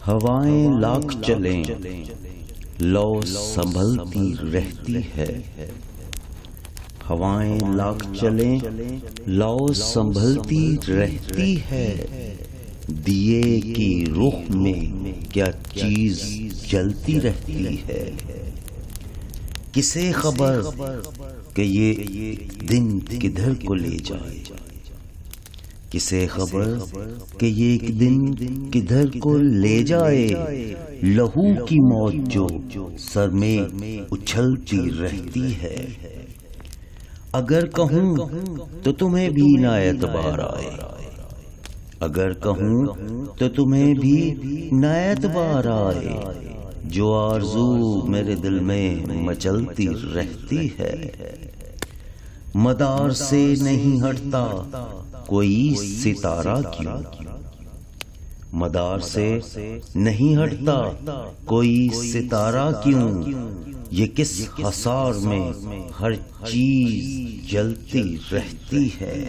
ہوائیں لاکھ چلیں لو سنبھلتی رہتی ہے، ہوائیں لاکھ چلیں لو سنبھلتی رہتی ہے، دیے کی رخ میں کیا چیز جلتی رہتی ہے، کسے خبر کہ یہ دن کدھر کو لے جائے، کسے خبر کہ یہ ایک دن کدھر کو لے جائے، لہو کی موج جو سر میں اچھلتی رہتی ہے، اگر کہوں تو تمہیں بھی نہ اعتبار آئے، اگر کہوں تو تمہیں بھی نہ اعتبار آئے، جو آرزو میرے دل میں مچلتی رہتی ہے، مدار سے نہیں ہٹتا کوئی ستارہ کیوں، مدار سے نہیں ہٹتا کوئی ستارہ کیوں، یہ کس حصار میں ہر چیز جلتی رہتی ہے،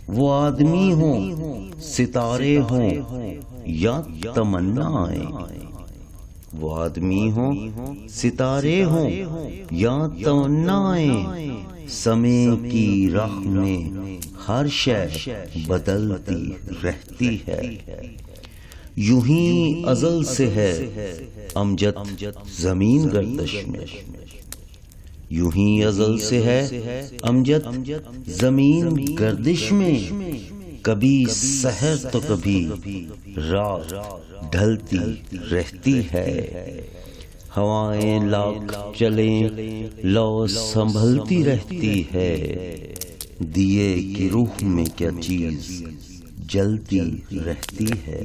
وہ آدمی ہوں ستارے ہوں یا تمنائیں، وہ آدمی ہوں ستارے ہوں یا تمنائیں، سمے کی راہ میں ہر شے بدلتی رہتی ہے، یوں ہی ازل سے ہے امجد زمین گردش میں، یوں ہی ازل سے ہے امجد زمین گردش میں، کبھی سحر تو کبھی رات ڈھلتی رہتی ہے، ہوائیں لاکھ چلیں لو سنبھلتی رہتی ہے، دیے کی روح میں کیا چیز جلتی رہتی ہے۔